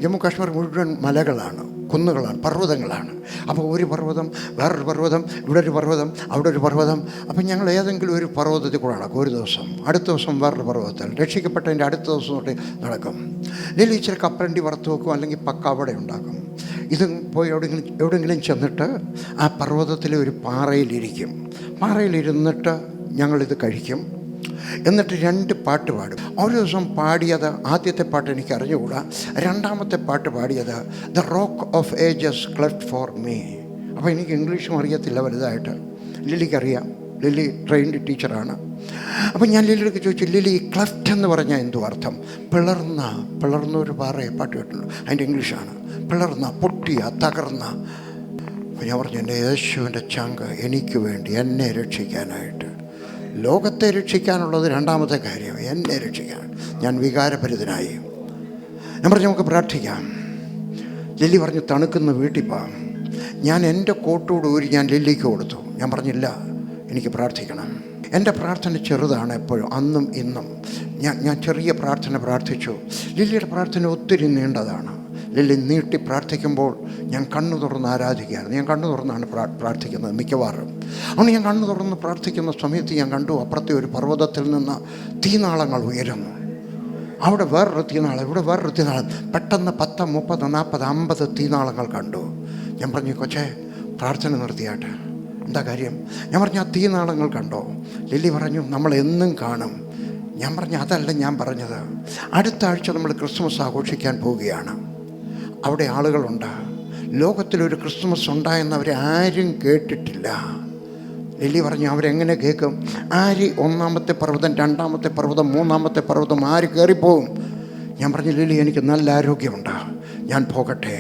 ജമ്മു കാശ്മീർ മുഴുവൻ മലകളാണ്, കുന്നുകളാണ്, പർവ്വതങ്ങളാണ്. അപ്പോൾ ഒരു പർവ്വതം, വേറൊരു പർവ്വതം, ഇവിടെ ഒരു പർവ്വതം, അവിടെ ഒരു പർവ്വതം. അപ്പം ഞങ്ങൾ ഏതെങ്കിലും ഒരു പർവ്വതത്തിൽ കൂടെ നടക്കും ഒരു ദിവസം, അടുത്ത ദിവസം വേറൊരു പർവ്വതത്തിൽ, രക്ഷിക്കപ്പെട്ടതിൻ്റെ അടുത്ത ദിവസം തൊട്ട് നടക്കും. അല്ലെങ്കിൽ ഇച്ചിരി കപ്പലണ്ടി വറുത്ത് വെക്കും, അല്ലെങ്കിൽ പക്കാവട ഉണ്ടാക്കും. ഇത് പോയി എവിടെയെങ്കിലും ചെന്നിട്ട് ആ പർവ്വതത്തിലെ ഒരു പാറയിലിരിക്കും. പാറയിലിരുന്നിട്ട് ഞങ്ങളിത് കഴിക്കും. എന്നിട്ട് 2 പാട്ട് പാടും. ഒരു ദിവസം പാടിയത്, ആദ്യത്തെ പാട്ട് എനിക്ക് അറിഞ്ഞുകൂടാ, രണ്ടാമത്തെ പാട്ട് പാടിയത് the rock of ages cleft for me. അപ്പോൾ എനിക്ക് ഇംഗ്ലീഷും അറിയത്തില്ല വലുതായിട്ട്. ലില്ലിക്കറിയാം, ലില്ലി ട്രെയിൻഡ് ടീച്ചറാണ്. അപ്പം ഞാൻ ലില്ലിക്ക് ചോദിച്ചു, ലില്ലി ക്ലെഫ്റ്റ് എന്ന് പറഞ്ഞാൽ എന്തു അർത്ഥം? പിളർന്ന ഒരു പാറയെ പാട്ട് കേട്ടുള്ളൂ, അതിൻ്റെ ഇംഗ്ലീഷാണ്. പിളർന്ന, പൊട്ടിയ, തകർന്ന. അപ്പോൾ ഞാൻ പറഞ്ഞു, എൻ്റെ യേശുവിൻ്റെ ചങ്ക് എനിക്ക് വേണ്ടി, എന്നെ രക്ഷിക്കാനായിട്ട്. ലോകത്തെ രക്ഷിക്കാനുള്ളത് രണ്ടാമത്തെ കാര്യം, എന്നെ രക്ഷിക്കാൻ. ഞാൻ വികാരഭരിതനായി. ഞാൻ പറഞ്ഞു, നമുക്ക് പ്രാർത്ഥിക്കാം. ലില്ലി പറഞ്ഞു, തണുക്കുന്ന വീട്ടിൽ പോകാം. ഞാൻ എൻ്റെ കോട്ടോട് ഊരി ഞാൻ ലില്ലിക്ക് കൊടുത്തു. ഞാൻ പറഞ്ഞില്ല, എനിക്ക് പ്രാർത്ഥിക്കണം. എൻ്റെ പ്രാർത്ഥന ചെറുതാണ് എപ്പോഴും, അന്നും ഇന്നും. ഞാൻ ചെറിയ പ്രാർത്ഥന പ്രാർത്ഥിച്ചു. ലില്ലിയുടെ പ്രാർത്ഥന ഒത്തിരി നീണ്ടതാണ്. ലില്ലി നീട്ടി പ്രാർത്ഥിക്കുമ്പോൾ ഞാൻ കണ്ണു തുറന്ന് ആരാധിക്കുകയായിരുന്നു. ഞാൻ കണ്ണു തുറന്നാണ് പ്രാർത്ഥിക്കുന്നത് മിക്കവാറും. അതുകൊണ്ട് ഞാൻ കണ്ണു തുറന്ന് പ്രാർത്ഥിക്കുന്ന സമയത്ത് ഞാൻ കണ്ടു, അപ്പുറത്തെ ഒരു പർവ്വതത്തിൽ നിന്ന് തീനാളങ്ങൾ ഉയരുന്നു. അവിടെ വേറൊരു തീനാളം, ഇവിടെ വേറൊരു തീനാളം. പെട്ടെന്ന് 10, 30, 40, 50 തീനാളങ്ങൾ കണ്ടു. ഞാൻ പറഞ്ഞു, കൊച്ചേ പ്രാർത്ഥന നിർത്തിയാട്ടെ, എന്താ കാര്യം? ഞാൻ പറഞ്ഞു, ആ തീനാളങ്ങൾ കണ്ടോ? ലില്ലി പറഞ്ഞു, നമ്മൾ എന്നും കാണും. ഞാൻ പറഞ്ഞു, അതല്ല ഞാൻ പറഞ്ഞത്. അടുത്ത ആഴ്ച നമ്മൾ ക്രിസ്മസ് ആഘോഷിക്കാൻ പോവുകയാണ്. അവിടെ ആളുകളുണ്ട്. ലോകത്തിലൊരു ക്രിസ്മസ് ഉണ്ടായെന്നവരെ ആരും കേട്ടിട്ടില്ല. ലില്ലി പറഞ്ഞു, അവരെങ്ങനെ കേൾക്കും? ആര് ഒന്നാമത്തെ പർവ്വതം, രണ്ടാമത്തെ പർവ്വതം, മൂന്നാമത്തെ പർവ്വതം ആര് കയറിപ്പോവും? ഞാൻ പറഞ്ഞു, ലില്ലി എനിക്ക് നല്ല ആരോഗ്യമുണ്ട്, ഞാൻ പോകട്ടെ.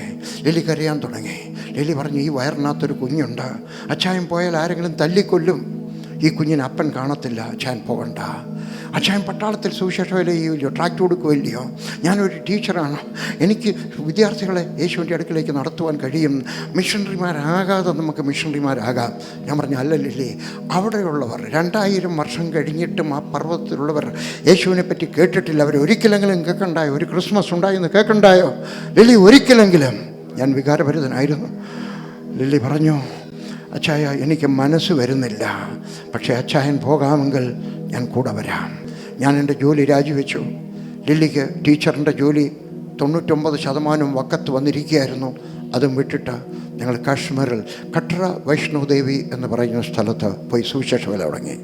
ലില്ലി കരയാൻ തുടങ്ങി. ലില്ലി പറഞ്ഞു, ഈ വയറിനകത്തൊരു കുഞ്ഞുണ്ട്, അച്ചായൻ പോയാൽ ആരെങ്കിലും തല്ലിക്കൊല്ലും. ഈ കുഞ്ഞിന് അപ്പൻ കാണത്തില്ല, അച്ചായൻ പോകണ്ട. അച്ചായൻ പട്ടാളത്തിൽ സുവിശേഷമല്ലേ ചെയ്യില്ലയോ, ട്രാക്ട് കൊടുക്കുകയില്ലയോ? ഞാനൊരു ടീച്ചറാണ്, എനിക്ക് വിദ്യാർത്ഥികളെ യേശുവിൻ്റെ അടുക്കിലേക്ക് നടത്തുവാൻ കഴിയും. മിഷണറിമാരാകാതെ നമുക്ക് മിഷണറിമാരാകാം. ഞാൻ പറഞ്ഞു, അല്ലല്ലേ, അവിടെയുള്ളവർ 2000 വർഷം കഴിഞ്ഞിട്ടും ആ പർവ്വതത്തിലുള്ളവർ യേശുവിനെ പറ്റി കേട്ടിട്ടില്ല. അവർ ഒരിക്കലെങ്കിലും കേൾക്കണ്ടായോ? ഒരു ക്രിസ്മസ് ഉണ്ടായെന്ന് കേൾക്കണ്ടായോ? ലില്ലി ഒരിക്കലെങ്കിലും. ഞാൻ വികാരഭരിതനായിരുന്നു. ലില്ലി പറഞ്ഞു, അച്ചായ എനിക്ക് മനസ്സ് വരുന്നില്ല, പക്ഷേ അച്ചായൻ പോകാമെങ്കിൽ ഞാൻ കൂടെ വരാം. ഞാൻ എൻ്റെ ജോലി രാജിവെച്ചു. ലില്ലിക്ക് ടീച്ചറിൻ്റെ ജോലി 99% വക്കത്ത് വന്നിരിക്കുകയായിരുന്നു. അതും വിട്ടിട്ട് ഞങ്ങൾ കാശ്മീരിൽ കട്ര വൈഷ്ണോദേവി എന്ന് പറയുന്ന സ്ഥലത്ത് പോയി സുവിശേഷ വേല തുടങ്ങി.